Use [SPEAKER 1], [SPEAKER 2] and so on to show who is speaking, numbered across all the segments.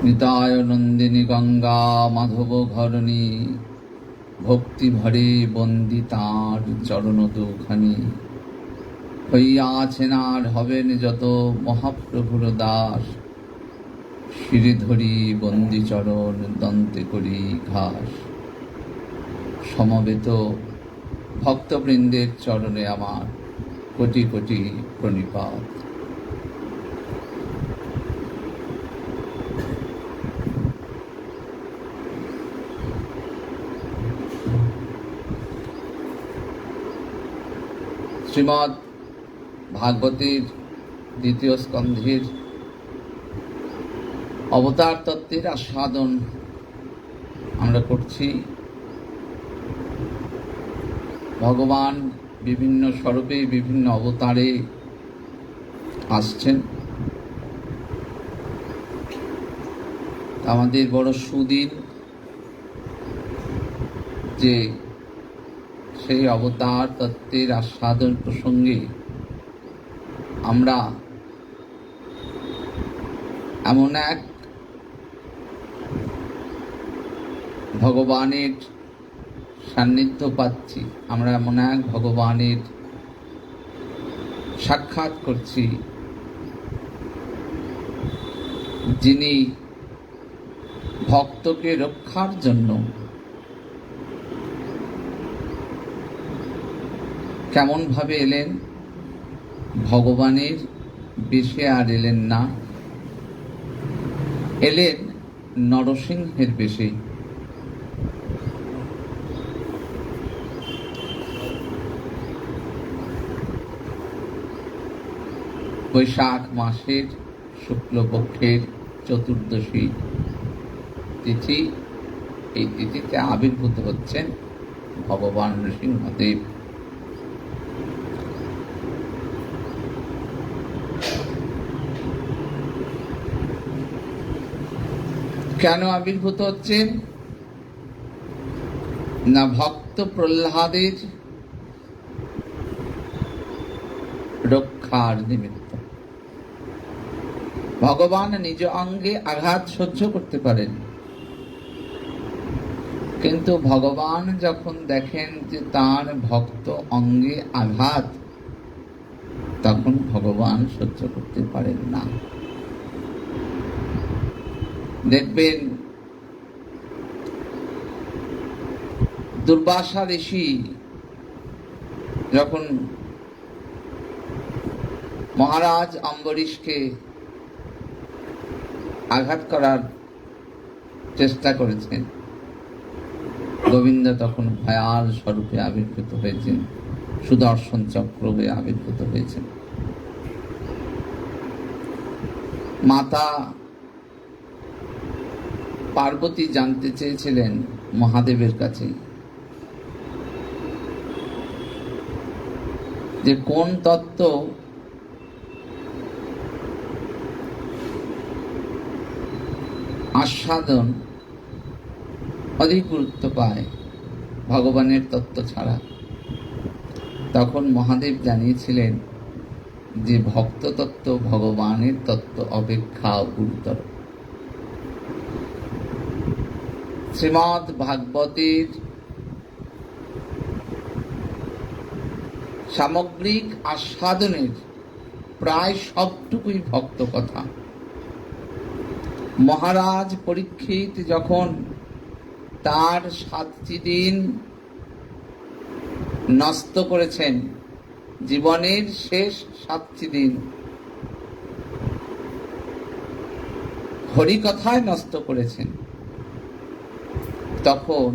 [SPEAKER 1] নিতায় নন্দিনী গঙ্গা মাধব ঘরণী, ভক্তি ভরে বন্দি তাঁর চরণ দুখানি। হইয়াছেন আর হবেন যত মহাপ্রভুর দাস, শিরে ধরি বন্দি চরণ দন্তে করি ঘাস। সমবেত ভক্তবৃন্দের চরণে আমার কোটি কোটি প্রণিপাত। শ্রীমদ্ ভাগবতের দ্বিতীয় স্কন্ধের অবতার তত্ত্বের আস্বাদন আমরা করছি। ভগবান বিভিন্ন স্বরূপে বিভিন্ন অবতারে আসছেন। আমাদের বড় সুদিন যে সেই অবতার তত্ত্বের আস্বাদন প্রসঙ্গে আমরা এমন এক ভগবানের সান্নিধ্য পাচ্ছি, আমরা এমন এক ভগবানের সাক্ষাৎ করছি যিনি ভক্তকে রক্ষার জন্য কেমন ভাবে এলেন। ভগবানের বেশে আর এলেন না, এলেন নরসিংহের বেশে। বৈশাখ মাসের শুক্লপক্ষের চতুর্দশী তিথি, এই তিথিতে আবির্ভূত হচ্ছেন ভগবান নৃসিংহদেব। কেন আবির্ভূত হচ্ছেন না? ভক্ত প্রহ্লাদের রক্ষার নিমিত্ত। ভগবান নিজ অঙ্গে আঘাত সহ্য করতে পারেন, কিন্তু ভগবান যখন দেখেন যে তার ভক্ত অঙ্গে আঘাত, তখন ভগবান সহ্য করতে পারেন না। দেখবেন দুর্বাসা ঋষি যখন মহারাজ অম্বরীশকে আঘাত করার চেষ্টা করেছেন, গোবিন্দ তখন ভয়াল স্বরূপে আবির্ভূত হয়েছেন, সুদর্শন চক্র হয়ে আবির্ভূত হয়েছেন। মাতা পার্বতী জানতে চেয়েছিলেন মহাদেবের কাছে যে কোন তত্ত্ব আস্বাদন অধিক গুরুত্ব পায় ভগবানের তত্ত্ব ছাড়া। তখন মহাদেব জানিয়েছিলেন যে ভক্ত তত্ত্ব ভগবানের তত্ত্ব অপেক্ষা গুরুতর। শ্রীমদ্ ভাগবতের সামগ্রিক আস্বাদনের প্রায় সবটুকুই ভক্ত কথা। মহারাজ পরীক্ষিত যখন তার 7টি দিন নষ্ট করেছেন, জীবনের শেষ 7টি দিন হরিকথায় নষ্ট করেছেন, তখন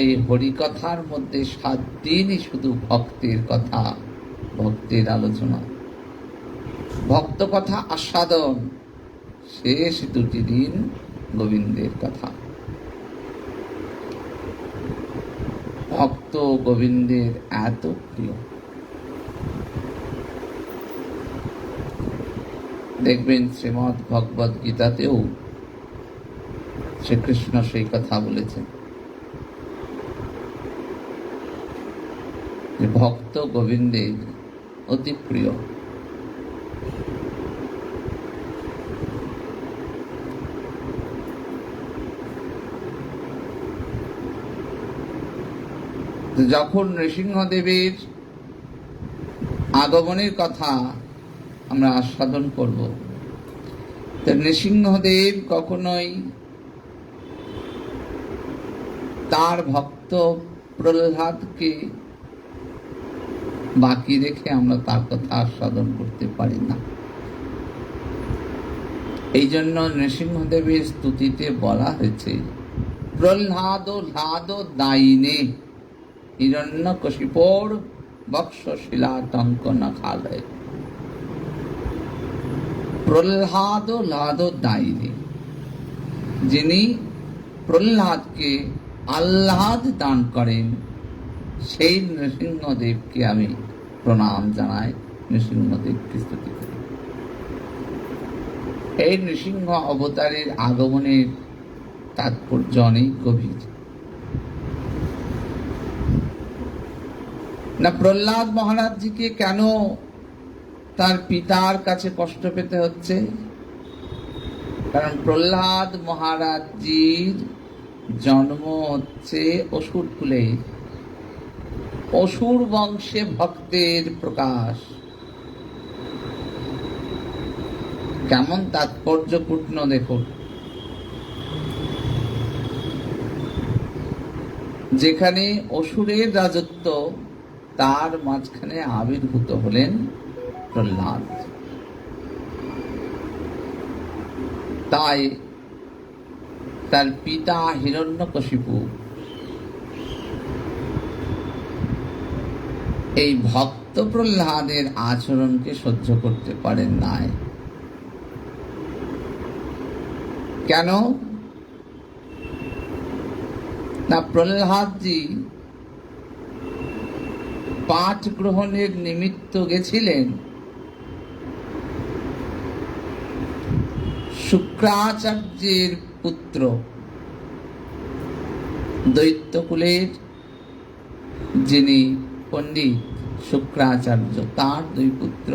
[SPEAKER 1] এই হরিকথার মধ্যে 7 দিনই শুধু ভক্তের কথা, ভক্তের আলোচনা, ভক্ত কথা আস্বাদন। শেষ 2টি দিন গোবিন্দের কথা। ভক্ত গোবিন্দের এত প্রিয়। দেখবেন শ্রীমদ্ ভগবদ গীতাতেও শ্রীকৃষ্ণ সেই কথা বলেছেন যে ভক্ত গোবিন্দের অতি প্রিয়। যখন নৃসিংহদেবের আগমনের কথা আমরা আস্বাদন করব, তো নৃসিংহদেব কখনোই তার ভক্ত প্রহ্লাদকে বাকি রেখে আমরা তার কথা আস্বাদন করতে পারি না। এই জন্য নৃসিংহদেবের স্তুতিতে বলা হয়েছে, প্রহ্লাদ লাদ দায়িনে হিরণ্যকশিপোর বক্ষশিলাটঙ্ক নখালয়। প্রহ্লাদ লাদ দায়িনে, যিনি প্রহ্লাদকে আহ্লাদ দান করেন, সেই নৃসিংহদেবকে আমি প্রণাম জানাই, নৃসিংহদেবকে স্তুতি করি। এই নৃসিংহ অবতারের আগমনের তাৎপর্য অনেক গভীর। না, প্রহ্লাদ মহারাজজিকে কেন তার পিতার কাছে কষ্ট পেতে হচ্ছে? কারণ প্রহ্লাদ মহারাজজির জন্ম হচ্ছে অসুর কুলে, অসুর বংশে ভক্তের প্রকাশ। কেমন তাৎপর্যপূর্ণ দেখুন। যেখানে অসুরের রাজত্ব, তার মাঝখানে আবির্ভূত হলেন প্রহ্লাদ। তাই তার পিতা হিরণ্যকশিপু এই ভক্ত প্রহ্লাদের আচরণকে সহ্য করতে পারেন নাই। কেন না, প্রহ্লাদজি পাঠ গ্রহণের নিমিত্ত গেছিলেন শুক্রাচার্যের পুত্র, দৈত্যকুলের যিনি পণ্ডিত শুক্রাচার্য, তার দুই পুত্র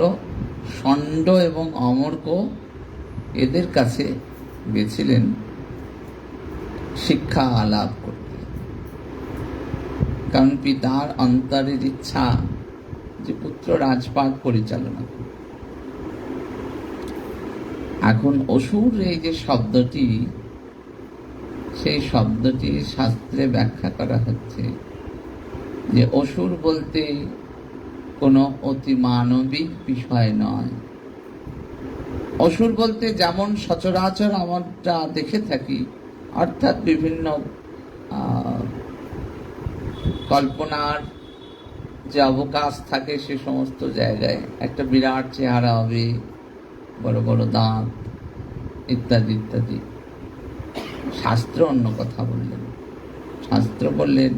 [SPEAKER 1] ষণ্ড এবং অমর্ক, এদের কাছে গেছিলেন শিক্ষা লাভ করতে। কারণ পিতার অন্তরের ইচ্ছা যে পুত্র রাজপাট পরিচালনা করবে। এখন অসুর এই যে শব্দটি, সেই শব্দটি শাস্ত্রে ব্যাখ্যা করা হচ্ছে যে অসুর বলতে কোনো অতি মানবিক বিষয় নয়। অসুর বলতে যেমন সচরাচর আমরা দেখে থাকি, অর্থাৎ বিভিন্ন কল্পনার যে অবকাশ থাকে, সে সমস্ত জায়গায় একটা বিরাট চেহারা হবে, বড় বড় দাঁত ইত্যাদি ইত্যাদি। শাস্ত্র অন্য কথা বললেন। শাস্ত্র বললেন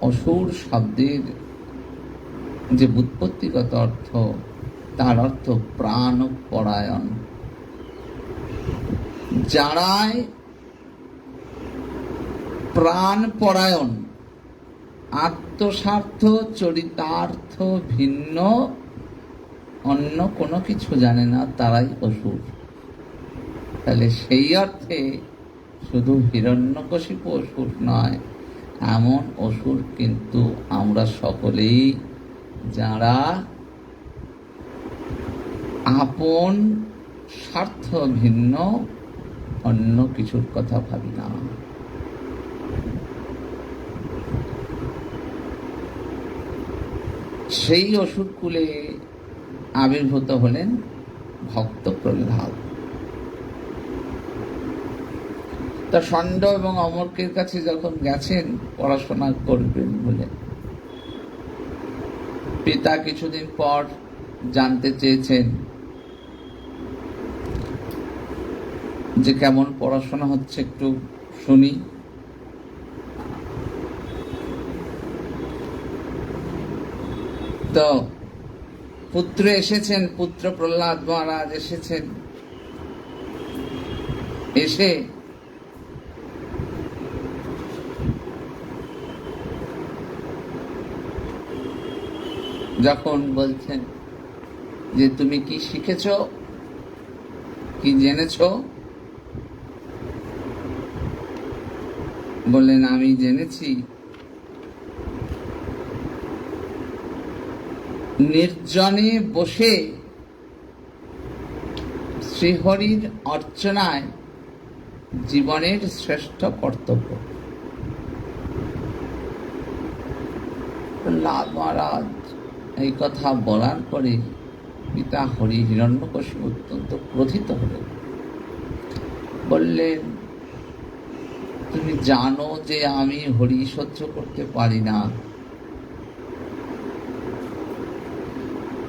[SPEAKER 1] অসুর শব্দের যে ব্যুৎপত্তিগত অর্থ, তার অর্থ প্রাণপরায়ণ। যারাই প্রাণপরায়ণ, আত্মস্বার্থ চরিতার্থ ভিন্ন অন্য কোনো কিছু জানে না, তারাই অসুর। তাহলে সেই অর্থে শুধু হিরণ্যকশিপু অসুর নয়, এমন অসুর কিন্তু আমরা সকলেই, যারা আপন স্বার্থ ভিন্ন অন্য কিছুর কথা ভাবি না। সেই অসুর কুলে আবির্ভূত হলেন ভক্ত প্রহ্লাদ। তা ষণ্ড এবং অমর্কের কাছে যখন গেছেন পড়াশোনা করবেন বলে, পিতা কিছুদিন পর জানতে চেয়েছেন যে কেমন পড়াশোনা হচ্ছে, একটু শুনি। তো পুত্র এসেছেন, পুত্র প্রহ্লাদ মহারাজ এসেছেন। এসে যখন বলছেন যে তুমি কি শিখেছ, কি জেনেছ, বললেন আমি জেনেছি নির্জনে বসে শ্রীহরির অর্চনায় জীবনের শ্রেষ্ঠ কর্তব্য। প্রহ্লাদ মহারাজ এই কথা বলার পরে পিতা হরি হিরণ্যকশিপু অত্যন্ত ক্রোধিত হলেন। বললেন, তুমি জানো যে আমি হরি সহ্য করতে পারি না,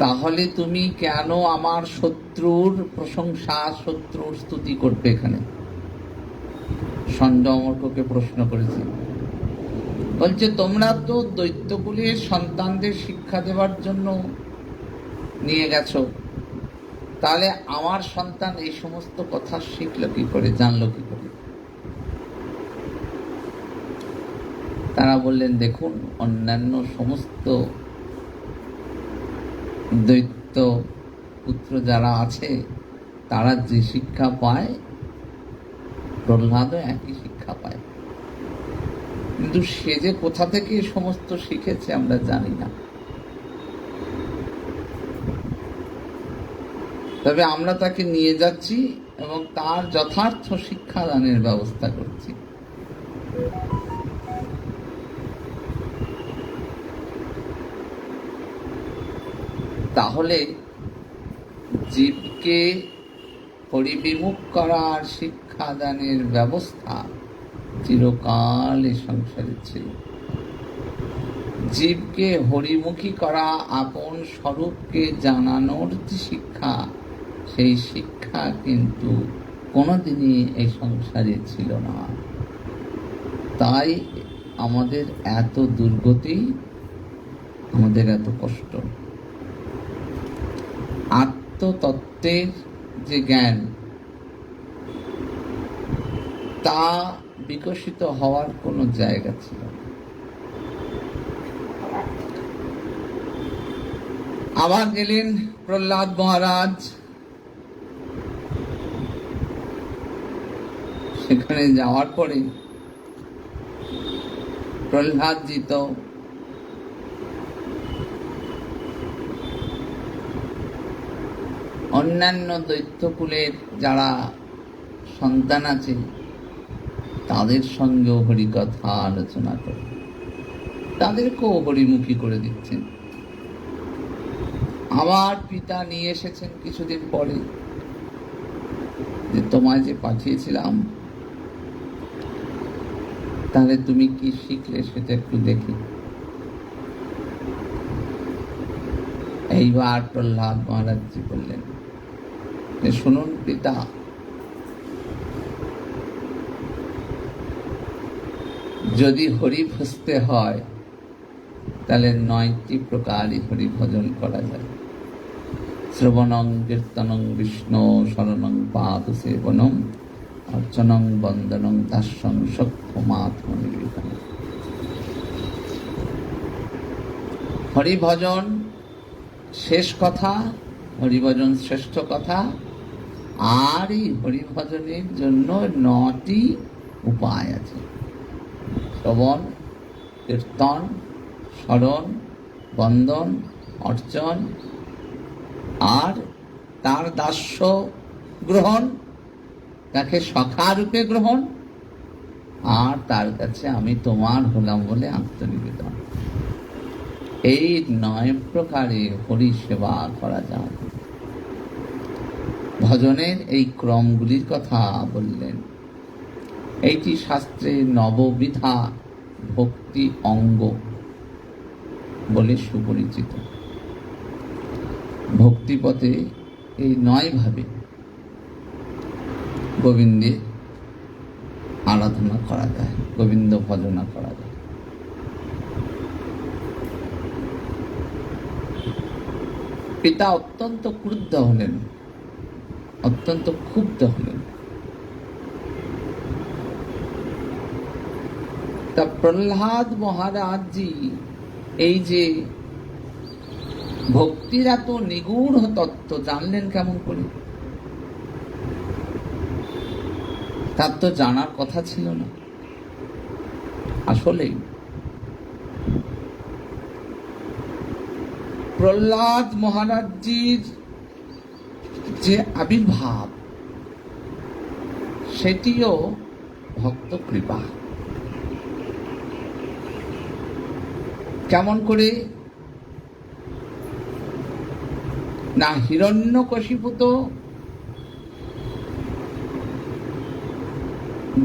[SPEAKER 1] তাহলে তুমি কেন আমার শত্রুর প্রশংসা, শত্রুর স্তুতি করবে? এখানে ষণ্ড অমর্ককে প্রশ্ন করেছে, বলছে তোমরা তো দৈত্যকুলের সন্তানদের শিক্ষা দেওয়ার জন্য নিয়ে গেছো, তাহলে আমার সন্তান এই সমস্ত কথা শিখলো কি করে, জানলো কি করে? তারা বললেন, দেখুন, অন্যান্য সমস্ত দৈত্য পুত্র যারা আছে তারা যে শিক্ষা পায়, প্রহ্লাদও একই শিক্ষা পায়, কিন্তু সে যে কোথা থেকে সমস্ত শিখেছে আমরা জানি না। তবে আমরা তাকে নিয়ে যাচ্ছি এবং তার যথার্থ শিক্ষাদানের ব্যবস্থা করছি। তাহলে জীবকে পরিবিমুখ করার শিক্ষাদানের ব্যবস্থা চিরকাল এই সংসারে ছিল। জীবকে হরিমুখী করা, আপন স্বরূপকে জানানোর যে শিক্ষা, সেই শিক্ষা কিন্তু কোনোদিনই এই সংসারে ছিল না। তাই আমাদের এত দুর্গতি, আমাদের এত কষ্ট। আত্মতত্ত্বের যে জ্ঞান, তা বিকশিত হওয়ার কোনো জায়গা ছিল না। আবার গেলেন প্রহ্লাদ মহারাজ, সেখানে যাওয়ার পরে প্রহ্লাদজি তো অন্যান্য দৈত্যকুলের যারা সন্তান আছে তাদের সঙ্গেও হরিকথা আলোচনা করে তাদেরকেও হরিমুখী করে দিচ্ছেন। আবার পিতা নিয়ে এসেছেন কিছুদিন পরে, যে তোমায় যে পাঠিয়েছিলাম, তাহলে তুমি কি শিখলে সেটা একটু দেখি। এইবার প্রহ্লাদ মহারাজজি বললেন, শুনুন পিতা, যদি হরি ভজতে হয় তাহলে 9টি প্রকারই হরি ভজন করা যায়। শ্রবণং কীর্তনং বিষ্ণু শরণং পাদ সেবনং অর্চনং বন্দনং দাস্যং সক্ষমাত্মনিবেদনং। হরিভজন শেষ কথা, হরিভজন শ্রেষ্ঠ কথা। আর এই হরিভজনের জন্য 9টি উপায় আছে: শ্রবণ, কীর্তন, স্মরণ, বন্দন, অর্চন, আর তার দাস্য গ্রহণ, তাকে সখা রূপে গ্রহণ, আর তার কাছে আমি তোমার হলাম বলে আত্মনিবেদন। এই 9 প্রকারে হরি সেবা করা যায়। ভজনের এই ক্রমগুলির কথা বললেন। এইটি শাস্ত্রে নববিধা ভক্তি অঙ্গ বলে সুপরিচিত। ভক্তিপথে এই 9 ভাবে গোবিন্দের আরাধনা করা যায়, গোবিন্দ ভজনা করা যায়। পিতা অত্যন্ত ক্রুদ্ধ হলেন, অত্যন্ত ক্ষুব্ধ হলেন। তা প্রহ্লাদ মহারাজজি এই যে ভক্তির এত নিগূঢ় তত্ত্ব জানলেন কেমন করে? তার তো জানার কথা ছিল না। আসলে প্রহ্লাদ মহারাজজির যে আবির্ভাব সেটিও ভক্ত কৃপা। কেমন করে না, হিরণ্যকশিপু তো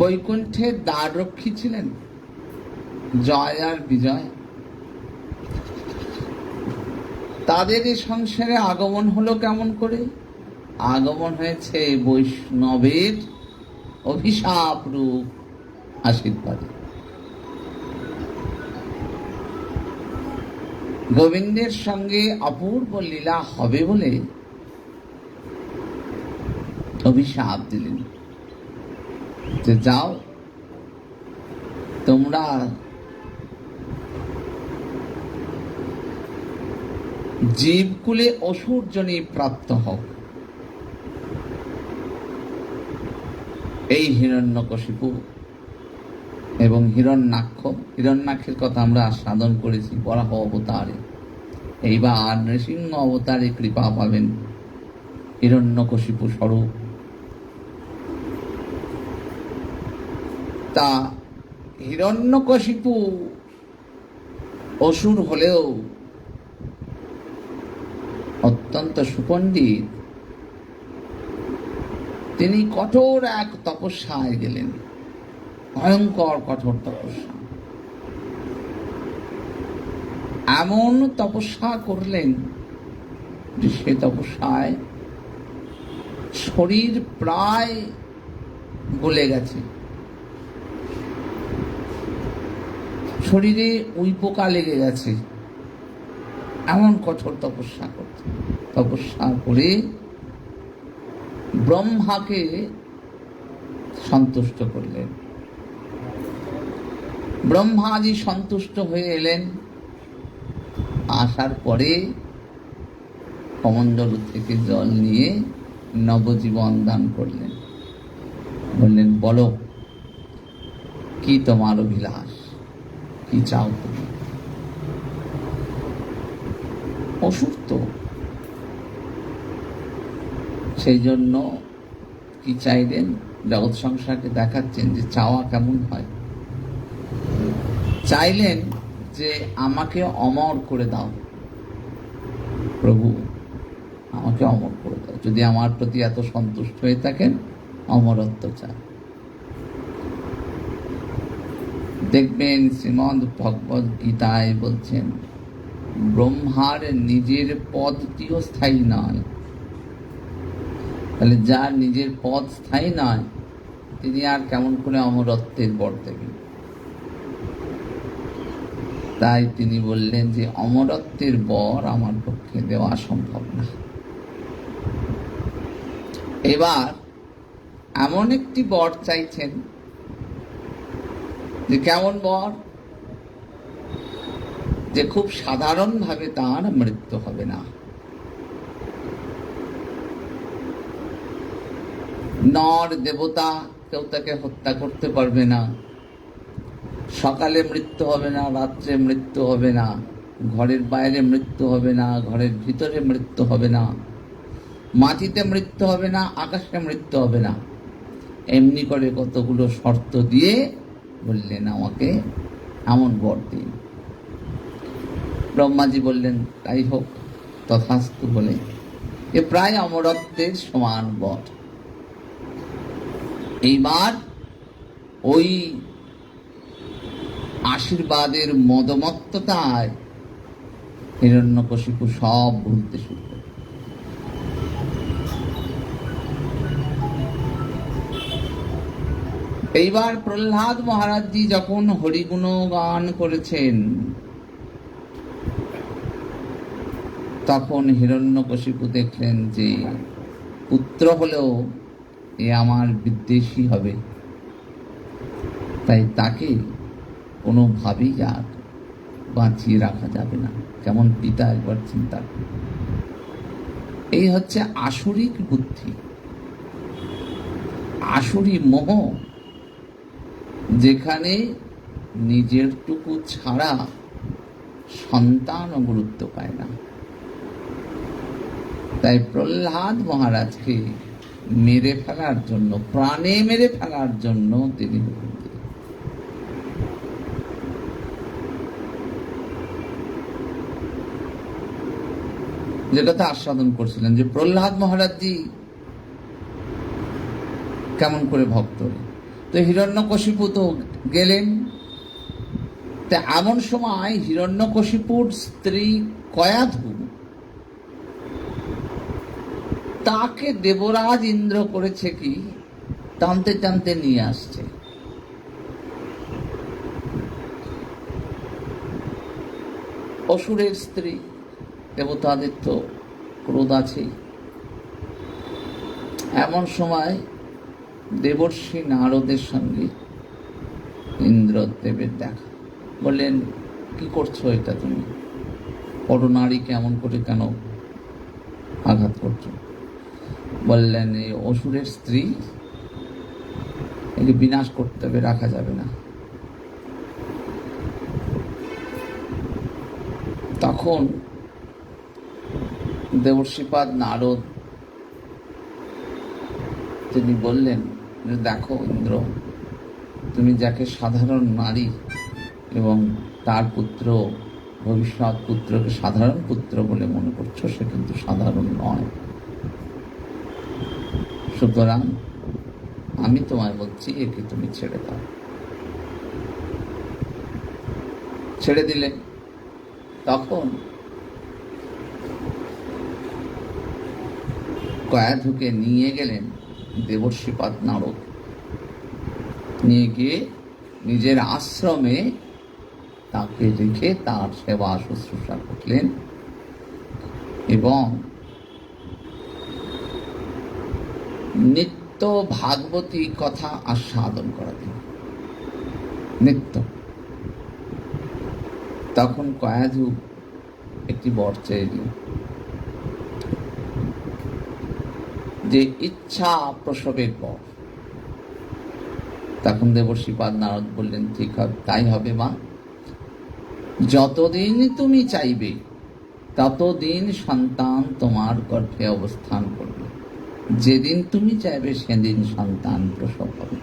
[SPEAKER 1] বৈকুণ্ঠের দ্বাররক্ষী ছিলেন, জয় আর বিজয়। তাদের এই সংসারে আগমন হলো কেমন করে? আগমন হয়েছে বৈষ্ণবের অভিশাপ রূপ আশীর্বাদে। গোবিন্দের সঙ্গে অপূর্ব লীলা হবে বলে অভিশাপ দিলেন যে যাও তোমরা জীবকুলে অসুর জনি প্রাপ্ত হও। এই হিরণ্যকশিপু এবং হিরণ্যাক্ষের কথা আমরা সাধন করেছি বরাহ অবতারে। এইবার নৃসিংহ অবতারে কৃপা পাবেন হিরণ্যকশিপু স্বরূপ। তা হিরণ্যকশিপু অসুর হলেও অত্যন্ত সুপণ্ডিত। তিনি কঠোর এক তপস্যায় গেলেন, ভয়ঙ্কর কঠোর তপস্যা। এমন তপস্যা করলেন যে সে তপস্যায় শরীর প্রায় গলে গেছে, শরীরে উইপোকা লেগে গেছে, এমন কঠোর তপস্যা করতে। তপস্যা করে ব্রহ্মাকে সন্তুষ্ট করলেন। ব্রহ্মাজি সন্তুষ্ট হয়ে এলেন। আসার পরে কমণ্ডল থেকে জল নিয়ে নবজীবন দান করলেন। বললেন, বলো কি তোমার অভিলাষ, কি চাও তুমি? অসুস্থ, সেই জন্য কি চাইলেন? জগৎ সংসারকে দেখাচ্ছেন যে চাওয়া কেমন হয়। চাইলেন যে আমাকে অমর করে দাও প্রভু, আমাকে অমর করে দাও। যদি আমার প্রতি এত সন্তুষ্ট হয়ে থাকেন, অমরত্ব চাই। দেখবেন শ্রীমদ্ ভগবদ গীতায় বলছেন, ব্রহ্মার নিজের পদটিও স্থায়ী নয়। তাহলে যার নিজের পদ স্থায়ী নয়, তিনি আর কেমন করে অমরত্বের বর দেবেন? তাই তিনি বললেন যে অমরত্বের বর আমার পক্ষে দেওয়া সম্ভব না। এবার এমন একটি বর চাইছেন, যে কেমন বর? যে খুব সাধারণভাবে তার মৃত্যু হবে না। নর দেবতা কেউ তাকে হত্যা করতে পারবে না। সকালে মৃত্যু হবে না, রাত্রে মৃত্যু হবে না, ঘরের বাইরে মৃত্যু হবে না, ঘরের ভিতরে মৃত্যু হবে না, মাটিতে মৃত্যু হবে না, আকাশে মৃত্যু হবে না। এমনি করে কতগুলো শর্ত দিয়ে বললেন আমাকে এমন বর দিন। ব্রহ্মাজি বললেন তাই হোক, তথাস্তু বলে এ প্রায় অমরত্বের সমান বর। এইবার ওই আশীর্বাদের মদমত্ততায় হিরণ্যকশিপু সব ভুলতে শুরু করে। এইবার প্রহ্লাদ মহারাজজি যখন হরিগুণ গান করেছেন, তখন হিরণ্যকশিপু দেখলেন যে পুত্র হলেও এ আমার বিদ্বেষী হবে, তাই তাকে কোনোভাবেই আর বাঁচিয়ে রাখা যাবে না। কেমন পিতা একবার চিন্তা করে। এই হচ্ছে আসুরিক বুদ্ধি, আসুরি মোহ, যেখানে নিজের টুকু ছাড়া সন্তান গুরুত্ব পায় না। তাই প্রহ্লাদ মহারাজকে মেরে ফেলার জন্য, প্রাণে মেরে ফেলার জন্য তিনি যে কথা আস্বাদন করছিলেন যে প্রহ্লাদ মহারাজজি কেমন করে ভক্ত, তো হিরণ্যকশিপু তো গেলেন। তা এমন সময় হিরণ্যকশিপুর স্ত্রী কয়াধু তাকে দেবরাজ ইন্দ্র করেছে কি টানতে টানতে নিয়ে আসছে। অসুরের স্ত্রী, দেবতাদের তো ক্রোধ আছেই। এমন সময় দেবর্ষি নারদের সঙ্গে ইন্দ্রদেবের দেখা। বললেন, কি করছো এটা তুমি? পরনারীকে এমন করে কেন আঘাত করছো? বললেন, এই অসুরের স্ত্রী, একে বিনাশ করতে হবে, রাখা যাবে না। তখন দেবর্ষিপাদ নারদ তিনি বললেন, দেখো ইন্দ্র, তুমি যাকে সাধারণ নারী এবং তার পুত্র, ভবিষ্যৎ পুত্রকে সাধারণ পুত্র বলে মনে করছো, সে কিন্তু সাধারণ নয়। সুতরাং আমি তোমায় বলছি, একে তুমি ছেড়ে দাও। ছেড়ে দিলে তখন কয়াধুকে নিয়ে গেলেন দেবর্ষিপাদ নারদ। নিয়ে গিয়ে নিজের আশ্রমে তাকে রেখে তার সেবা শুশ্রূষা করলেন এবং নিত্য ভাগবতী কথা আস্বাদন করাতেন, নিত্য। তখন কয়াধু একটি বর চেয়ে, যে ইচ্ছা প্রসবের পর। তখন দেবর্ষিপাদ নারদ বললেন, ঠিক হবে, তাই হবে মা। যতদিন তুমি চাইবে ততদিন সন্তান তোমার গর্ভে অবস্থান করবে, যেদিন তুমি চাইবে সেদিন সন্তান প্রসব হবে।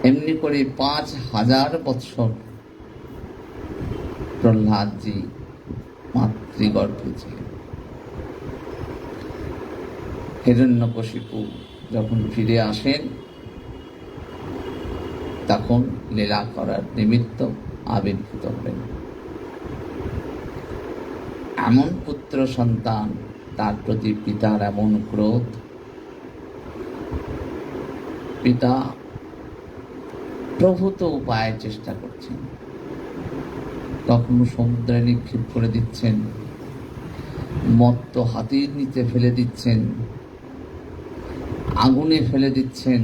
[SPEAKER 1] এমনি করে 5000 বৎসর প্রহ্লাদজি মাতৃগর্ভে ছিলেন। হিরণ্যকশিপু যখন ফিরে আসেন, তখন লীলা করার নিমিত্ত আবির্ভূত হলেন। এমন পুত্র সন্তান, তার প্রতি পিতার এমন ক্রোধ। পিতা প্রভূত উপায়ে চেষ্টা করছেন, কখনো সমুদ্রে নিক্ষেপ করে দিচ্ছেন, মত্ত হাতির নিচে ফেলে দিচ্ছেন, আগুনে ফেলে দিচ্ছেন।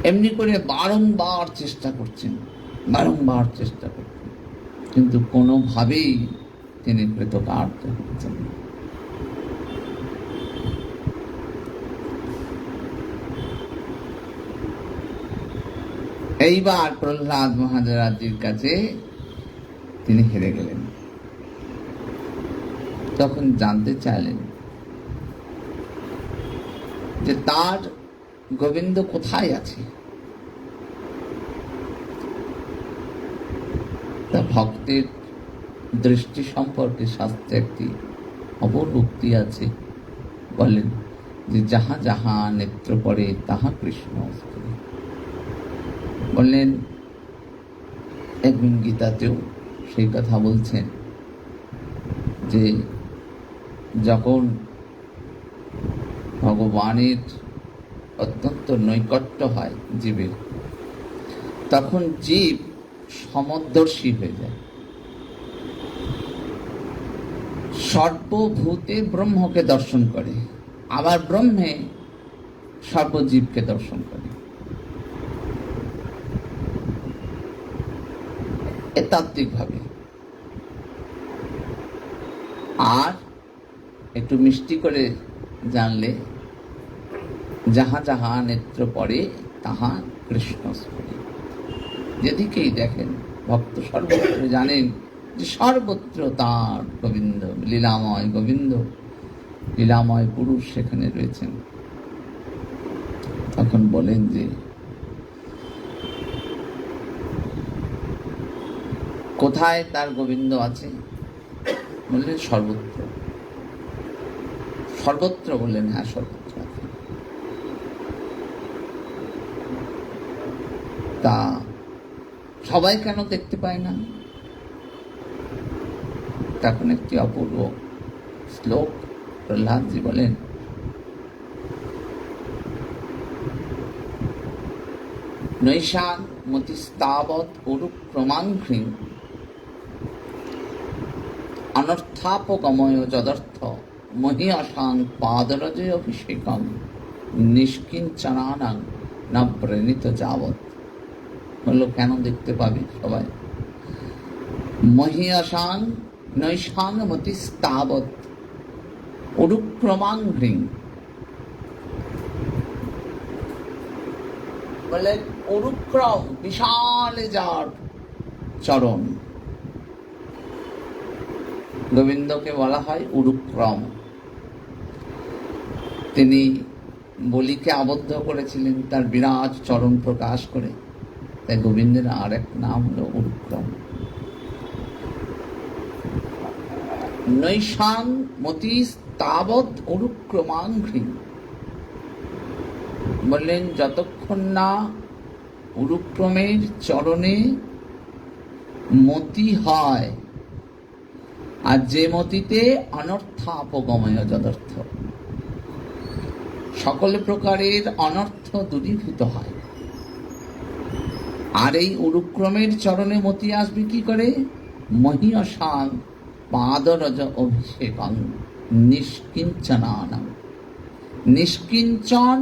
[SPEAKER 1] এমনি করে বারংবার চেষ্টা করছেন, কিন্তু কোনোভাবেই তিনি কৃতকার্য হচ্ছেন না। এইবার প্রহ্লাদ মহারাজের কাছে তিনি হেরে গেলেন। তখন জানতে চাইলেন যে তার গোবিন্দ কোথায় আছে। তা ভক্তের দৃষ্টি সম্পর্কে শাস্ত্রে একটি অপূর্ব উক্তি আছে। বলেন যে যাহা যাহা নেত্র পড়ে তাহা কৃষ্ণ। বললেন, একদিন গীতাতেও সেই কথা বলছেন যে যখন ভগবানের অত্যন্ত নৈকট্য হয় জীবের, তখন জীব সমদর্শী হয়ে যায়, সর্বভূতে ব্রহ্মকে দর্শন করে, আবার ব্রহ্মে সর্বজীবকে দর্শন করে। তাত্ত্বিকভাবে। আর একটু মিষ্টি করে জানলে, যাহা যাহা নেত্র পড়ে তাহা কৃষ্ণ স্মরে। যেদিকেই দেখেন, ভক্ত সর্বত্র জানেন যে সর্বত্র তার গোবিন্দ, লীলাময় গোবিন্দ, লীলাময় পুরুষ সেখানে রয়েছেন। তখন বলেন যে কোথায় তার গোবিন্দ আছে? বললেন সর্বত্র। সর্বত্র বললেন, হ্যাঁ সর্বত্র আছে। তা সবাই কেন দেখতে পায় না? তখন একটি অপূর্ব শ্লোক প্রহ্লাদজি বলেন, নৈশান মতিস্তাবৎ অনুক্রমাঙ্ঘ্রিং অনর্থাপগময় যদর্থ মহীয়সাং পাদরজে অভিষেকম নিষ্কিঞ্চনানাং না প্রণীত যাবৎ। বললো কেন দেখতে পাবে সবাই? মহীয়সাং নৈশাং মতিস্তাবৎ অনুক্রমাঙ্ঘ্রিং, বলে অনুক্রম বিশাল যার চরণ, গোবিন্দকে বলা হয় উরুক্রম। তিনি বলিকে আবদ্ধ করেছিলেন তার বিরাট চরণ প্রকাশ করে, তাই গোবিন্দের আর এক নাম হল উরুক্রম। নৈশাং মতি তাবৎ উরুক্রমাঙ্ঘ্রি, বললেন যতক্ষণ না উরুক্রমের চরণে মতি হয়, আর যে মতিতে অনর্থাপগময় যদর্থ, সকল প্রকারের অনর্থ দূরীভূত হয়। আর এই উরুক্রমের চরণে মতি আসবে কি করে? মহীয়সাং পাদরজ অভিষেকং নিষ্কিঞ্চনানাং, নিষ্কিঞ্চন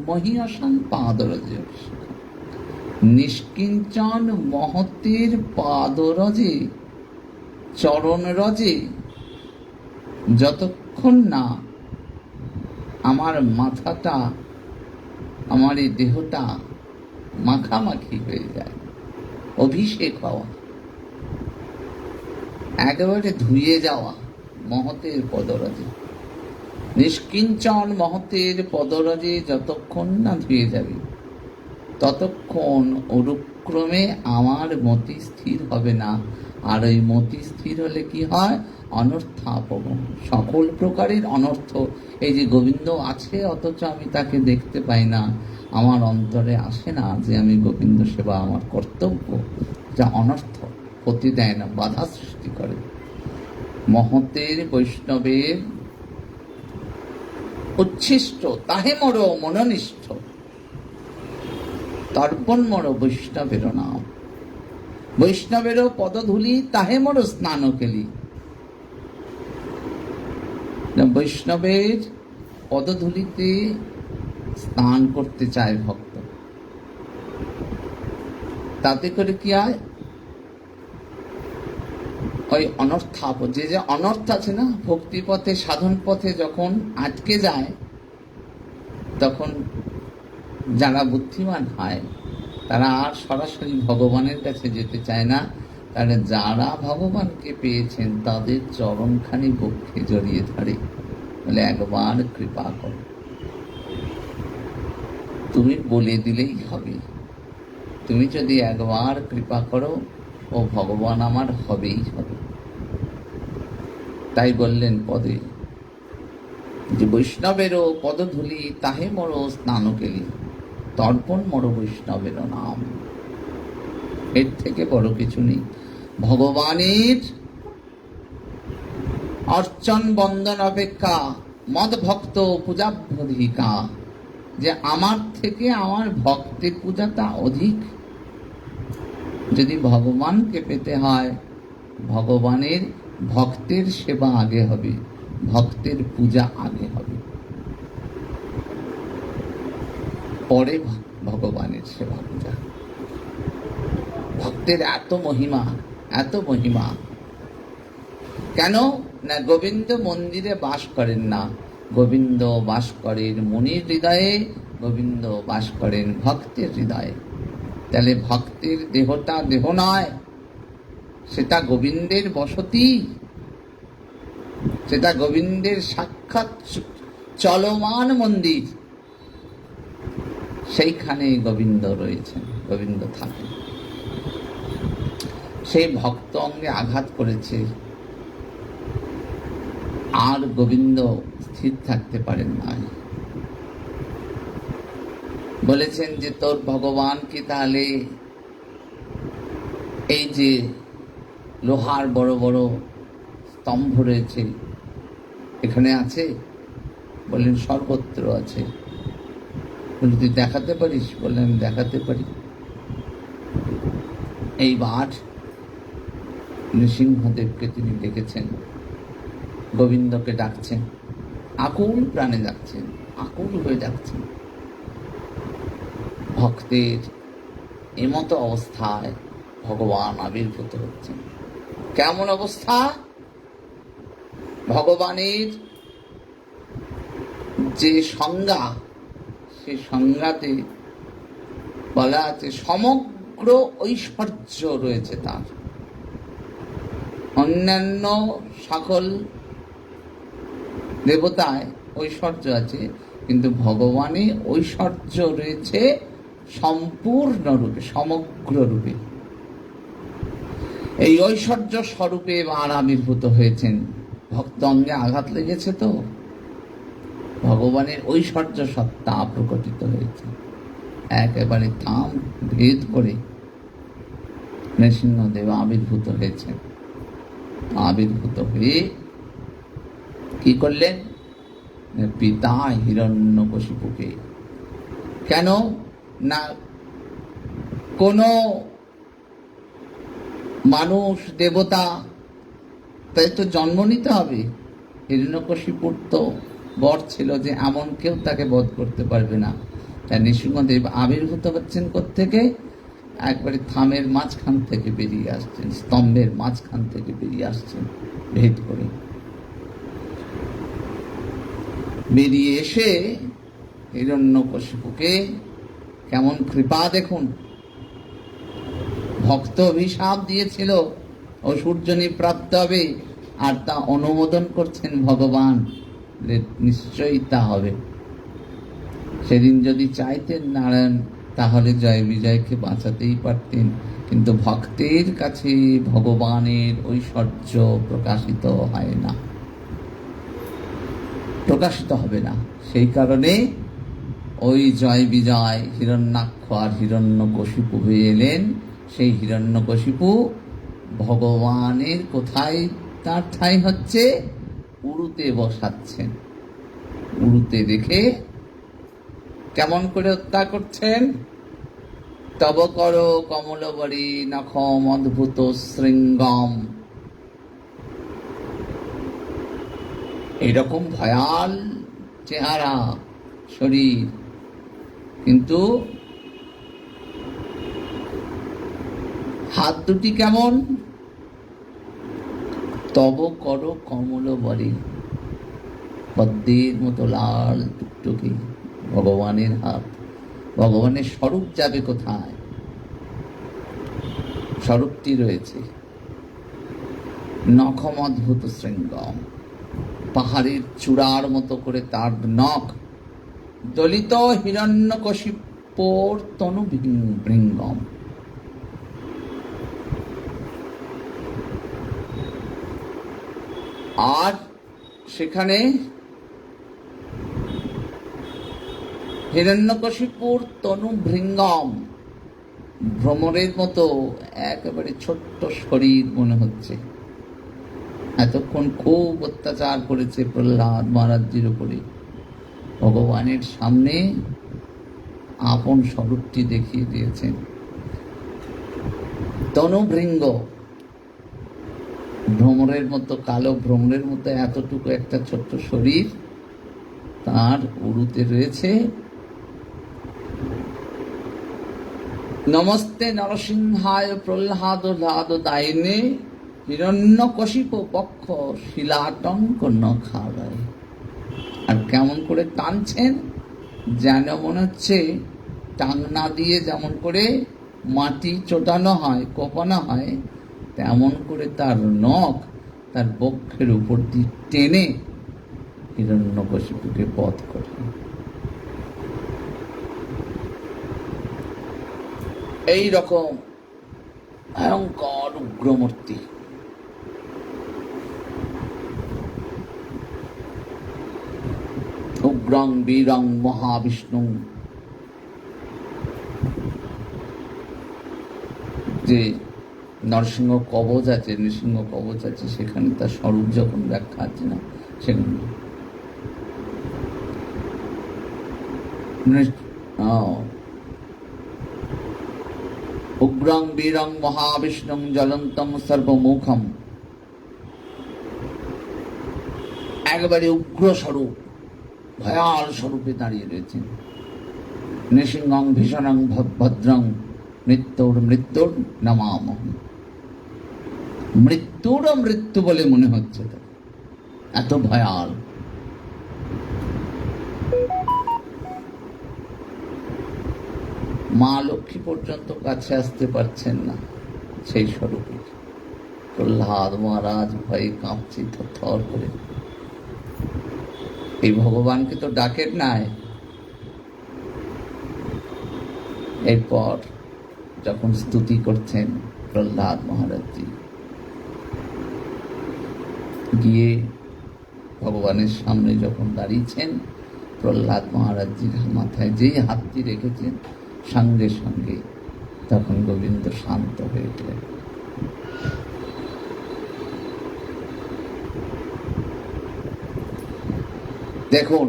[SPEAKER 1] মহীয়সাং পাদরজ অভিষেকং, নিষ্কিঞ্চন মহতের পাদরজে, চরণ রজে যতক্ষণ না আমার মাথাটা, আমার এই দেহটা মাখামাখি হয়ে যায়, অভিষেক হওয়া, একেবারে ধুয়ে যাওয়া মহতের পদরজে, নিষ্কিঞ্চন মহতের পদরজে যতক্ষণ না ধুয়ে যাবে ততক্ষণ অনুক্রমে আমার মতি স্থির হবে না। আর ওই মতি স্থির হলে কি হয়? অনর্থাপগম, সকল প্রকারের অনর্থ। এই যে গোবিন্দ আছে অথচ আমি তাকে দেখতে পাই না, আমার অন্তরে আসে না যে আমি গোবিন্দ সেবা আমার কর্তব্য, যা অনর্থ ক্ষতি দেয় না, বাধা সৃষ্টি করে। মহতের বৈষ্ণবের উচ্ছিষ্ট তাহে মোর মননিষ্ঠ, তর্পণ মোর বৈষ্ণবের নাম, বৈষ্ণবেরও পদধূলি তাহে মোর স্নান কেলি। বৈষ্ণবের পদধূলিতে স্নান করতে চায় ভক্ত, তাতে করে কি হয়? ওই অনর্থাপ, যে যে অনর্থ আছে না ভক্তি পথে, সাধন পথে যখন আটকে যায়, তখন যারা বুদ্ধিমান হয় তারা আর সরাসরি ভগবানের কাছে যেতে চায় না। তারা যারা ভগবানকে পেয়েছেন তাদের চরণখানি বক্ষে জড়িয়ে ধরে, বলে একবার কৃপা করো, তুমি বলে দিলেই হবে, তুমি যদি একবার কৃপা করো ও ভগবান আমার হবেই হবে। তাই বললেন পদে যে বৈষ্ণবেরও পদধূলি তাহে মোর স্নান কেলি, তর্পণ মোর বৈষ্ণবের নাম। এর থেকে বড় কিছু নেই। ভগবানের অর্চন বন্দন অপেক্ষা মদ ভক্ত পূজাভ্যধিকা, যে আমার থেকে আমার ভক্তের পূজাটা অধিক। যদি ভগবানকে পেতে হয়, ভগবানের ভক্তের সেবা আগে হবে, ভক্তের পূজা আগে হবে, পরে ভগবানের সেবা পূজা। ভক্তের এত মহিমা, এত মহিমা কেন না? গোবিন্দ মন্দিরে বাস করেন না, গোবিন্দ বাস করেন মুনির হৃদয়ে, গোবিন্দ বাস করেন ভক্তের হৃদয়ে। তাহলে ভক্তের দেহটা দেহ নয়, সেটা গোবিন্দের বসতি, সেটা গোবিন্দের সাক্ষাৎ চলমান মন্দির। সেইখানে গোবিন্দ রয়েছেন, গোবিন্দ থাকেন। সেই ভক্ত অঙ্গে আঘাত করেছে, আর গোবিন্দ স্থির থাকতে পারেন না। বলেছেন যে তোর ভগবান কি তাহলে এই যে লোহার বড় বড় স্তম্ভ রয়েছে এখানে আছে? বললেন সর্বত্র আছে। বললেন তুই দেখাতে পারিস? বললেন আমি দেখাতে পারি। এইবার নৃসিংহদেবকে তিনি ডেকেছেন, গোবিন্দকে ডাকছেন, আকুল প্রাণে ডাকছেন, আকুল হয়ে ডাকছেন। ভক্তের এমতো অবস্থায় ভগবান আবির্ভূত হচ্ছেন। কেমন অবস্থা? ভগবানের যে সংজ্ঞা, সে সংজ্ঞাতে বলা আছে সমগ্র ঐশ্বর্য রয়েছে তার। অন্যান্য সকল দেবতায় ঐশ্বর্য আছে, কিন্তু ভগবানে ঐশ্বর্য রয়েছে সম্পূর্ণ রূপে, সমগ্র রূপে। এই ঐশ্বর্য স্বরূপে এবার আবির্ভূত হয়েছেন। ভক্ত অঙ্গে আঘাত লেগেছে তো, ভগবানের ঐশ্বর্য সত্তা প্রকটিত হয়েছে। একেবারে থাম ভেদ করে নৃসিংহদেব আবির্ভূত হয়েছেন। আবির্ভূত হয়ে কি করলেন? পিতা হিরণ্যকশিপুকে, কেন না কোন মানুষ দেবতা তাই তো জন্ম নিতে হবে। হিরণ্যকশিপুর তো বর ছিল যে এমন কেউ তাকে বধ করতে পারবে না। তাই নৃসিংহদেব আবির্ভূত হচ্ছেন কোত্থেকে? একবারে থামের মাঝখান থেকে বেরিয়ে আসছেন, স্তম্ভের মাঝখান থেকে বেরিয়ে আসছেন ভেদ করে। বেরিয়ে এসে হিরণ্যকশিপুকে কেমন কৃপা দেখুন। ভক্ত অভিশাপ দিয়েছিল অসূর্যনি প্রাপ্ত হবে, আর তা অনুমোদন করছেন ভগবান, নিশ্চয়ই তা হবে। সেদিন যদি চাইতেন নারায়ণ তাহলে জয় বিজয়কে বাঁচাতেই পারতেন, কিন্তু ভক্তের কাছে ভগবানের ঐশ্বর্য প্রকাশিত হয় না, প্রকাশিত হবে না। সেই কারণে ওই জয় বিজয় হিরণ্যাক্ষ আর হিরণ্যকশিপু হয়ে এলেন। সেই হিরণ্যকশিপু ভগবানের কোথায় তার ঠাঁই হচ্ছে? উরুতে বসাচ্ছেন। উরুতে রেখে কেমন করে হত্যা করছেন? তব কর কমলবরী নখম অদ্ভুত শৃঙ্গম। এরকম ভয়াল চেহারা, শরীর, কিন্তু হাত দুটি কেমন? তব কর কমলবরী, পদ্মের মতো লাল টুকটুকি ভগবানের হাত। ভগবানের স্বরূপ যাবে কোথায়? স্বরূপটি রয়েছে নখম অদ্ভুত শৃঙ্গম, পাহাড়ের চূড়ার মতো করে তার নখ। দলিত হিরণ্যকশিপুর তনু ভৃঙ্গম। আর সেখানে হিরণ্যকশিপুর তনু ভৃঙ্গম, ভ্রমরের মতো একেবারে ছোট্ট শরীর মনে হচ্ছে। এতক্ষণ খুব অত্যাচার করেছে প্রহ্লাদ মহারাজজির উপরে, ভগবানের সামনে আপন স্বরূপটি দেখিয়ে দিয়েছেন। তনুভৃঙ্গ, ভ্রমরের মতো, কালো ভ্রমরের মতো এতটুকু একটা ছোট্ট শরীর, তার উরুতে রয়েছে। নমস্তে নরসিংহায় প্রহ্লাদ লাদ দায়নে হিরণ্যকশিপ পক্ষ শিলাটঙ্ক নখালয়। আর কেমন করে টানছেন, যেন মনে হচ্ছে টাংনা দিয়ে যেমন করে মাটি চোটানো হয়, কোপানো হয়, তেমন করে তার নখ তার বক্ষের উপর দিয়ে টেনে হিরণ্যকশিপুকে বধ করলেন। এই রকম ভয়ঙ্কর উগ্রমূর্তি উগ্রং বীরং মহাবিষ্ণু, যে নরসিংহ কবচ আছে, নৃসিংহ কবচ আছে, সেখানে তার স্বরূপ যখন ব্যাখ্যা আছে না, সেখানে উগ্রং বীরং মহাবিষ্ণু জ্বলন্তম সর্বমুখম, একেবারে উগ্র স্বরূপ, ভয়াল স্বরূপে দাঁড়িয়ে রয়েছেন। নৃসিংহং ভীষণং ভদ্রং মৃত্যুর মৃত্যুর নমামহম, মৃত্যুর মৃত্যু বলে মনে হচ্ছে, এত ভয়াল। মা লক্ষ্মী পর্যন্ত কাছে আসতে পারছেন না সেই স্বরূপে। প্রহ্লাদ মহারাজ ভয়ে কাঁপছে থর করে। এই ভগবানকে তো ডাকেন নাই। এরপর যখন স্তুতি করছেন প্রহ্লাদ মহারাজজি, গিয়ে ভগবানের সামনে যখন দাঁড়িয়েছেন, প্রহ্লাদ মহারাজজির মাথায় যেই হাতটি রেখেছেন, সঙ্গে সঙ্গে তখন গোবিন্দ শান্ত হয়ে গেলেন। দেখুন,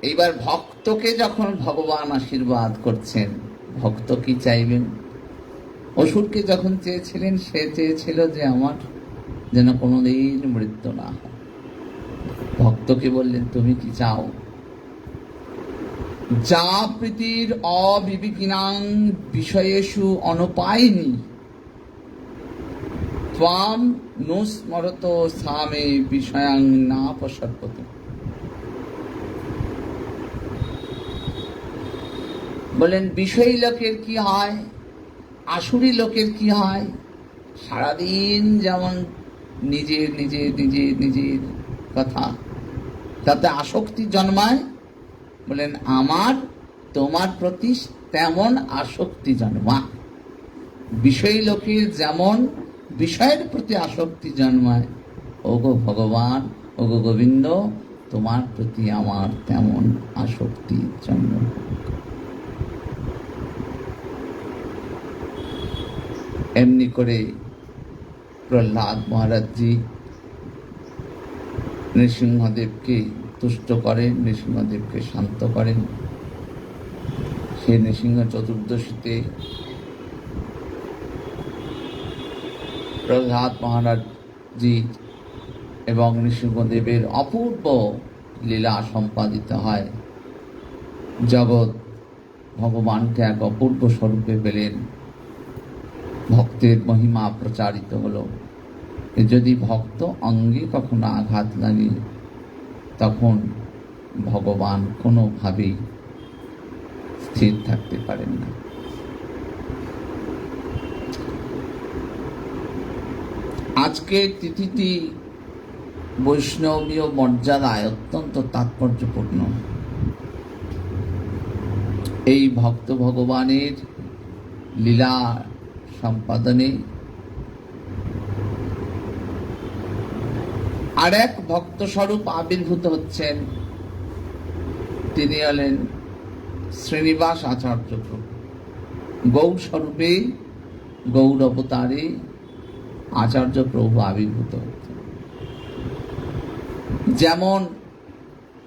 [SPEAKER 1] এইবার ভক্তকে যখন ভগবান আশীর্বাদ করছেন, ভক্ত কি চাইবেন? অসুরকে যখন চেয়েছিলেন, সে চেয়েছিল যে আমার যেন কোনোদিন মৃত্যু না হয়। ভক্তকে বললেন, তুমি কি চাও? যা প্রীতির অবিবেকিনাং বিষয়েষু অনুপায়িনী ত্বাম নুস্মরত সামে বিষয়াং না পসর্পত। বলেন, বিষয়ী লোকের কি হয়, আসুরি লোকের কি হয়? সারাদিন যেমন নিজের নিজের নিজের নিজের কথা, তাতে আসক্তি জন্মায়। বলেন, আমার তোমার প্রতি তেমন আসক্তি জন্মায়। বিষয়ী লোকের যেমন বিষয়ের প্রতি আসক্তি জন্মায়, ওগো ভগবান, ওগো গোবিন্দ, তোমার প্রতি আমার তেমন আসক্তি জন্মায়। এমনি করে প্রহ্লাদ মহারাজজি নৃসিংহদেবকে তুষ্ট করেন, নৃসিংহদেবকে শান্ত করেন। সে নৃসিংহ চতুর্দশীতে প্রহ্লাদ মহারাজজি এবং নৃসিংহদেবের অপূর্ব লীলা সম্পাদিত হয়। জগৎ ভগবানকে এক অপূর্ব স্বরূপে পেলেন, ভক্তের মহিমা প্রচারিত হলো। যদি ভক্ত অঙ্গে কখনো আঘাত লাগে, তখন ভগবান কোনোভাবেই স্থির থাকতে পারেন না। আজকের তিথিটি বৈষ্ণবীয় মর্যাদায় অত্যন্ত তাৎপর্যপূর্ণ। এই ভক্ত ভগবানের লীলা সম্পাদনে আর এক ভক্ত স্বরূপ আবির্ভূত হচ্ছেন। তিনি হলেন শ্রীনিবাস আচার্য প্রভু। গৌর স্বরূপে, গৌর অবতারে আচার্য প্রভু আবির্ভূত হচ্ছেন। যেমন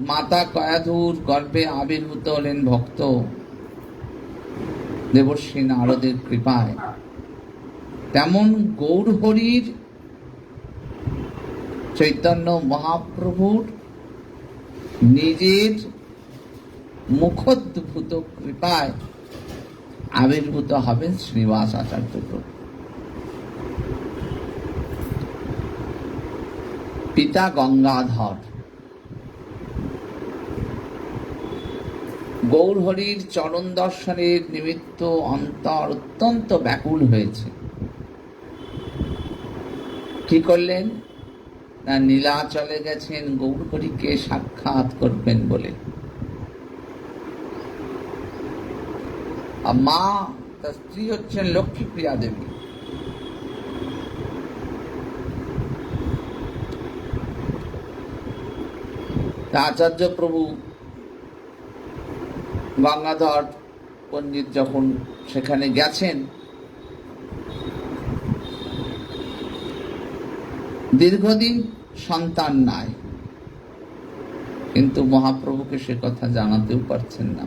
[SPEAKER 1] মাতা কয়াধুর গর্ভে আবির্ভূত হলেন ভক্ত দেবর্ষী নারদের কৃপায়, তেমন গৌর হরির চৈতন্য মহাপ্রভুর নিজের মুখোদ্ভূত কৃপায় আবির্ভূত হবেন শ্রীনিবাস আচার্য প্রভু। পিতা গঙ্গাধর গৌর হরির চরণ দর্শনের নিমিত্ত অন্তর অত্যন্ত ব্যাকুল হয়েছে। কি করলেন না, নীলাচলে গেছেন গৌরহরিকে সাক্ষাৎ করবেন বলে। আর মা, তার স্ত্রী হচ্ছেন লক্ষ্মীপ্রিয়া দেবী। আচার্য প্রভু গঙ্গাধর পণ্ডিত যখন সেখানে গেছেন, দীর্ঘদিন সন্তান নাই, কিন্তু মহাপ্রভুকে সে কথা জানাতেও পারছেন না।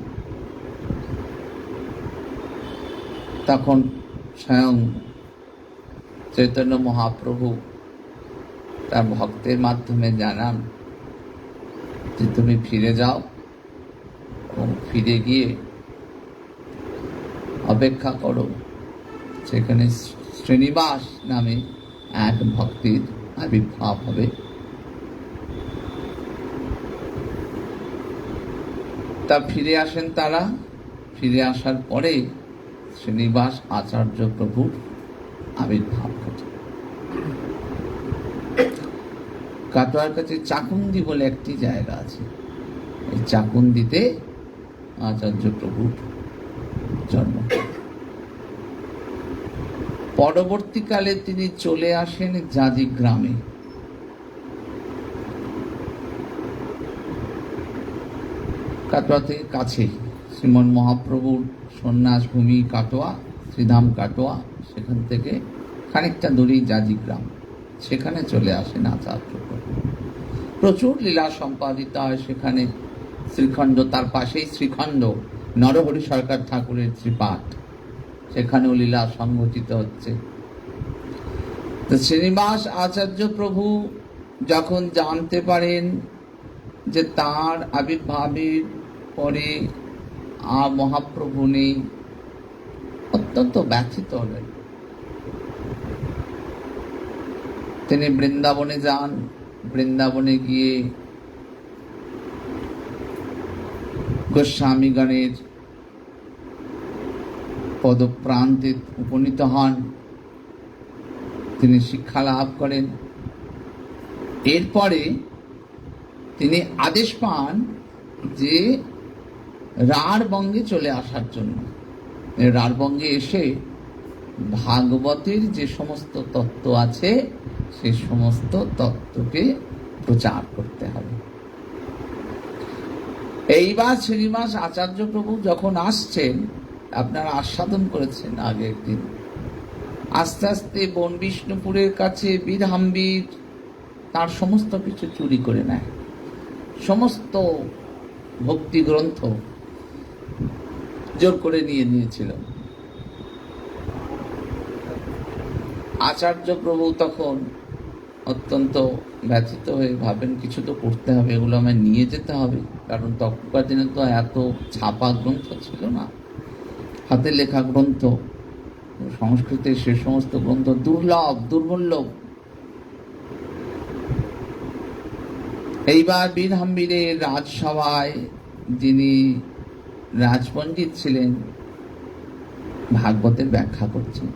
[SPEAKER 1] তখন স্বয়ং চৈতন্য মহাপ্রভু তার ভক্তের মাধ্যমে জানান যে তুমি ফিরে যাও এবং ফিরে গিয়ে অপেক্ষা করো, সেখানে শ্রীনিবাস নামে এক ভক্তির আবির্ভাব হবে। তা ফিরে আসেন তারা। ফিরে আসার পরে শ্রীনিবাস আচার্য প্রভুর আবির্ভাব ঘটে। কাটোয়ার কাছে চাকুন্দি বলে একটি জায়গা আছে, এই চাকুন্দিতে আচার্য প্রভুর জন্ম। পরবর্তীকালে তিনি চলে আসেন জাজি গ্রামে। কাটোয়া থেকে কাছে, শ্রীমন মহাপ্রভুর সন্ন্যাস ভূমি কাটোয়া, শ্রীধাম কাটোয়া, সেখান থেকে খানিকটা দূরেই জাজি গ্রাম, সেখানে চলে আসেন আচার্য প্রভু। প্রচুর লীলা সম্পাদিত হয় সেখানে। শ্রীখণ্ড, তার পাশেই শ্রীখণ্ড, নরহরি সরকার ঠাকুরের শ্রীপাঠ, সেখানেও লীলা সংঘটিত হচ্ছে। তো শ্রীনিবাস আচার্য প্রভু যখন জানতে পারেন যে তার আবির্ভাবের পরে আর মহাপ্রভু নেই, অত্যন্ত ব্যথিত হলেন। তিনি বৃন্দাবনে যান। বৃন্দাবনে গিয়ে গোস্বামীগণের পদপ্রান্তে উপনীত হন। তিনি শিক্ষা লাভ করেন। এরপরে তিনি আদেশ পান যে রাঢ়বঙ্গে চলে আসার জন্য। রাঢ়বঙ্গে এসে ভাগবতের যে সমস্ত তত্ত্ব আছে সেই সমস্ত তত্ত্বকে প্রচার করতে হবে। এইবার শ্রীনিবাস আচার্য প্রভু যখন আসছেন, আপনারা আস্বাদন করেছেন আগে একদিন, আস্তে আস্তে বন বিষ্ণুপুরের কাছে বীরহাম্বির তার সমস্ত কিছু চুরি করে নেয়। সমস্ত ভক্তি গ্রন্থ জোর করে নিয়ে নিয়েছিল। আচার্য প্রভু তখন অত্যন্ত ব্যথিত হয়ে ভাবেন কিছু তো করতে হবে, এগুলো আমায় নিয়ে যেতে হবে। কারণ তখনকার দিনে তো এত ছাপা গ্রন্থ ছিল না, হাতে লেখা গ্রন্থ, সংস্কৃতের সে সমস্ত গ্রন্থ দুর্লভ, দুর্মূল্য। এইবার বীরহাম্বিরের রাজসভায় যিনি রাজপণ্ডিত ছিলেন ভাগবতের ব্যাখ্যা করছেন,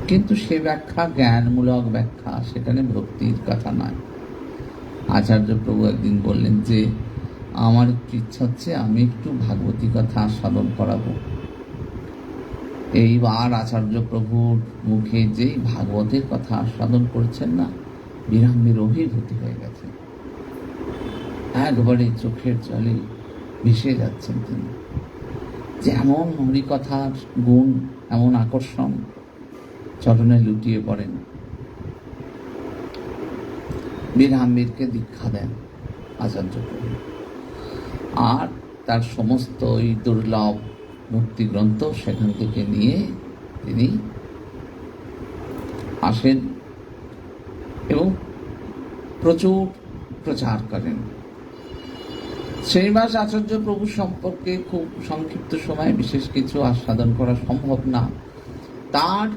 [SPEAKER 1] কিন্তু সে ব্যাখ্যা জ্ঞানমূলক ব্যাখ্যা, সেখানে ভক্তির কথা নয়। আচার্য প্রভু একদিন বললেন যে আমার একটু ইচ্ছা হচ্ছে আমি একটু ভাগবতী কথা আস্বাদন করাবো। এইবার আচার্য প্রভুর মুখে যেই ভাগবতের কথা আস্বাদন করছেন না, বীরহাম্বির অভিভূতি হয়ে গেছে, একবারে চোখের জলে ভেসে যাচ্ছেন তিনি। যে এমন হরিকথার গুণ, এমন আকর্ষণ, চরণে লুটিয়ে পড়েন। বীরহাম্বিরকে দীক্ষা দেন আচার্য প্রভু, আর তার সমস্ত ওই দুর্লভ মুক্তি গ্রন্থ সেখান থেকে নিয়ে তিনি আসেন এবং প্রচুর প্রচার করেন। শ্রীনিবাস আচার্য প্রভু সম্পর্কে খুব সংক্ষিপ্ত সময়ে বিশেষ কিছু আস্বাদন করা সম্ভব না। তার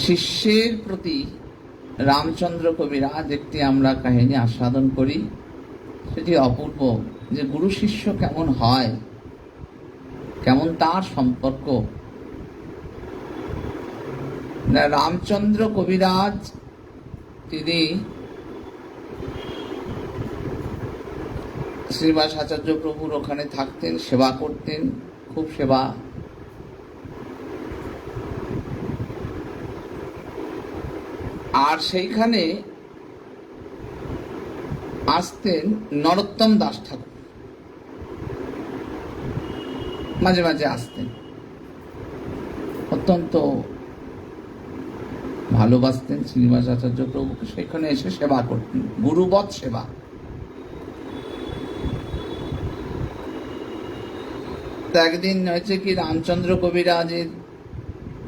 [SPEAKER 1] শিষ্যের প্রতি রামচন্দ্র কবিরাজ একটি আমরা কাহিনী আস্বাদন করি, সেটি অপূর্ব। যে গুরু শিষ্য কেমন হয়, কেমন তার সম্পর্ক। না, রামচন্দ্র কবিরাজ তিনি শ্রীনিবাস আচার্য প্রভুর ওখানে থাকতেন, সেবা করতেন, খুব সেবা। আর সেইখানে আসতেন নরোত্তম দাস ঠাকুর, মাঝে মাঝে আসতেন। অত্যন্ত ভালোবাসতেন শ্রীনিবাস আচার্য প্রভুকে, সেখানে এসে সেবা করতেন, গুরুবৎ সেবা। একদিন হয়েছে কি, রামচন্দ্র কবিরাজের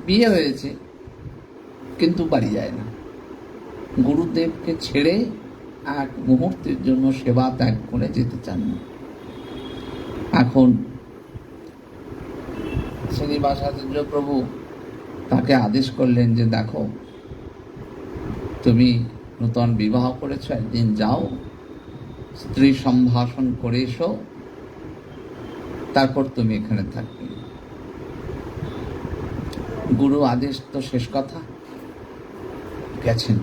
[SPEAKER 1] বিয়ে হয়েছে কিন্তু বাড়ি যায় না, গুরুদেবকে ছেড়ে এক মুহূর্তের জন্য সেবা ত্যাগ করে যেতে চান না। এখন শ্রীনিবাস আচার্য প্রভু তাকে আদেশ করলেন যে দেখো, তুমি নূতন বিবাহ করেছ, একদিন যাও, স্ত্রী সম্ভাষণ করে এসো, তারপর তুমি এখানে থাকবে। গুরু আদেশ তো শেষ কথা, গেছেন।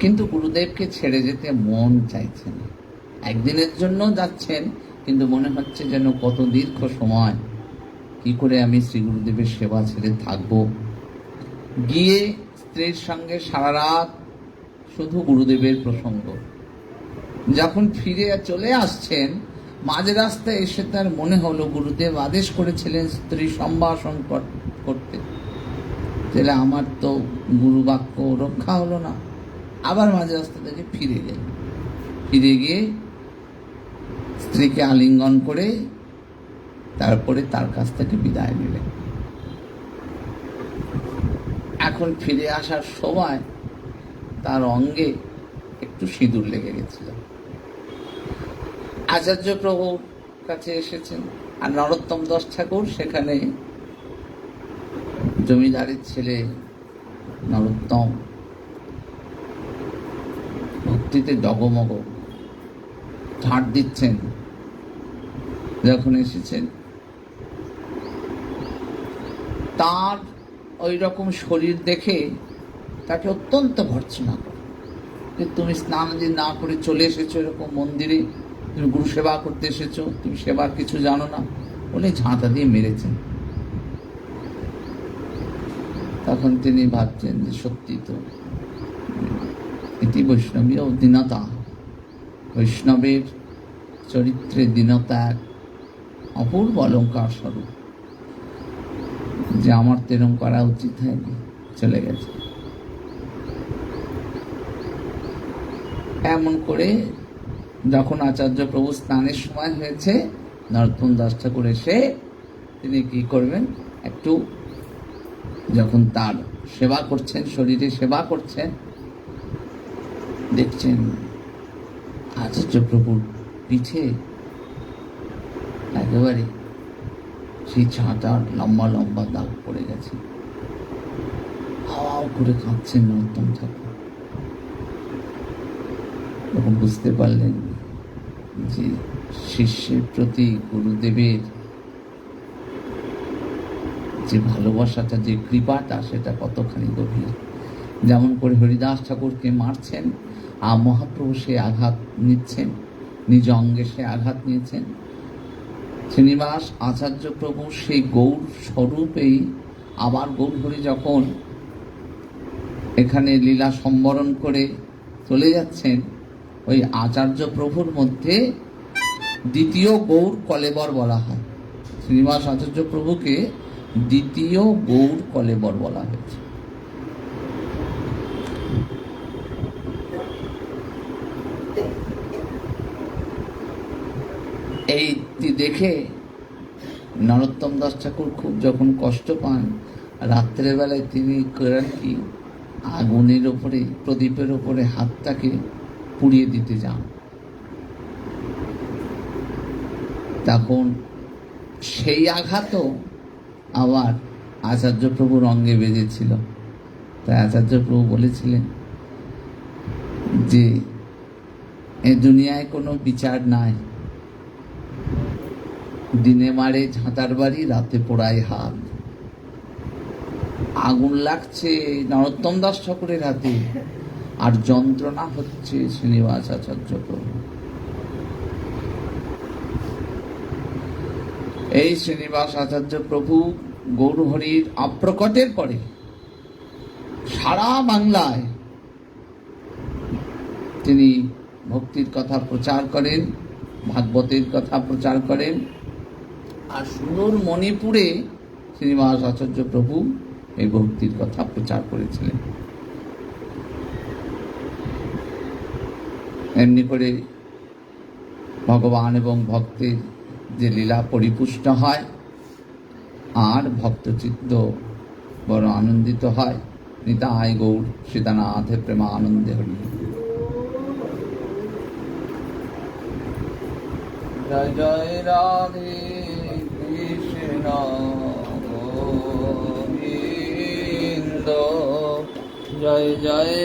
[SPEAKER 1] কিন্তু গুরুদেবকে ছেড়ে যেতে মন চাইছে না। একদিনের জন্য যাচ্ছেন, কিন্তু মনে হচ্ছে যেন কত দীর্ঘ সময় কি করে আমি শ্রী গুরুদেবের সেবা ছেড়ে থাকবো। গিয়ে স্ত্রীর সঙ্গে সারা রাত শুধু গুরুদেবের প্রসঙ্গ। যখন ফিরে চলে আসছেন, মাঝ রাস্তায় এসে তার মনে হলো গুরুদেব আদেশ করেছিলেন স্ত্রী সম্ভাষণ করতে, তাহলে আমার তো গুরু বাক্য রক্ষা হলো না। আবার মাঝ রাস্তা থেকে ফিরে গেলেন। ফিরে গিয়ে স্ত্রীকে আলিঙ্গন করে তারপরে তার কাছ থেকে বিদায় নিলেন। এখন ফিরে আসার সময় তার অঙ্গে একটু সিঁদুর লেগে গেছিল। আচার্য প্রভুর কাছে এসেছেন, আর নরোত্তম দাস ঠাকুর সেখানে জমিদারের ছেলে নরোত্তম ভক্তিতে ডগমগ ঝাঁট দিচ্ছেন। যখন এসেছেন, তার ওই রকম শরীর দেখে তাকে অত্যন্ত ভর্ৎসনা করে যে তুমি স্নান না করে চলে এসেছো এরকম মন্দিরে, তুমি গুরু সেবা করতে এসেছো, তুমি সেবার কিছু জানো না বলে ঝাঁটা দিয়ে মেরেছেন। তখন তিনি ভাবছেন যে সত্যি তো, এটি বৈষ্ণবীয় দীনতা, বৈষ্ণবের চরিত্রে দীনতা এক অপূর্ব অলঙ্কার স্বরূপ, যে আমার তেরম করা উচিত হয়নি, চলে গেছে। এমন করে যখন আচার্য প্রভু স্নানের সময় হয়েছে, নরোত্তম দাস ঠাকুর এসে তিনি কি করবেন, একটু যখন তার সেবা করছেন, শরীরে সেবা করছেন, দেখছেন আচার্য প্রভুর পিঠে একেবারে সেই ঝাঁটার লম্বা লম্বা দাগ পড়ে গেছে। হাওয়াও করে কাঁদছেন নরোত্তম ঠাকুর। তখন বুঝতে পারলেন যে শিষ্যের প্রতি গুরুদেবের যে ভালোবাসাটা, যে কৃপাটা, সেটা কতখানি গভীর। যেমন করে হরিদাস ঠাকুরকে মারছেন, আর মহাপ্রভু সে আঘাত নিচ্ছেন, নিজ অঙ্গে সে আঘাত নিয়েছেন। শ্রীনিবাস আচার্য প্রভু সেই গৌর স্বরূপেই আবার গৌরহরি যখন এখানে লীলা সম্বরণ করে চলে যাচ্ছেন, ওই আচার্য প্রভুর মধ্যে দ্বিতীয় গৌর কলেবর বলা হয়। শ্রীনিবাস আচার্য প্রভুকে দ্বিতীয় গৌর কলেবর বলা হয়েছে। এইটি দেখে নরোত্তম দাস ঠাকুর খুব যখন কষ্ট পান, রাত্রেবেলায় তিনি করেন কি, আগুনের ওপরে, প্রদীপের ওপরে হাতটাকে পুড়িয়ে দিতে যান। তখন সেই আঘাতও আবার আচার্য প্রভুর অঙ্গে বেজেছিল। তাই আচার্য প্রভু বলেছিলেন যে এ দুনিয়ায় কোনো বিচার নাই, দিনে মারে ঝাঁটার বাড়ি, রাতে পোড়ায় হাত। আগুন লাগছে নরোত্তম দাস ঠাকুরের হাতে, আর যন্ত্রণা হচ্ছে শ্রীনিবাস আচার্য প্রভু। এই শ্রীনিবাস আচার্য প্রভু গৌরহরির আপ্রকটের পরে সারা বাংলায় তিনি ভক্তির কথা প্রচার করেন, ভাগবতের কথা প্রচার করেন। আর সুদূর মণিপুরে শ্রীনিবাস আচার্য প্রভু এই ভক্তির কথা প্রচার করেছিলেন। এমনি করে ভগবান এবং ভক্তের যে লীলা পরিপুষ্ট হয়, আর ভক্তচিত্ত বড় আনন্দিত হয়। নিতাই গৌর সীতানাথে প্রেমানন্দে হরি। জয় জয় রাধে কৃষ্ণ গোবিন্দ, জয় জয়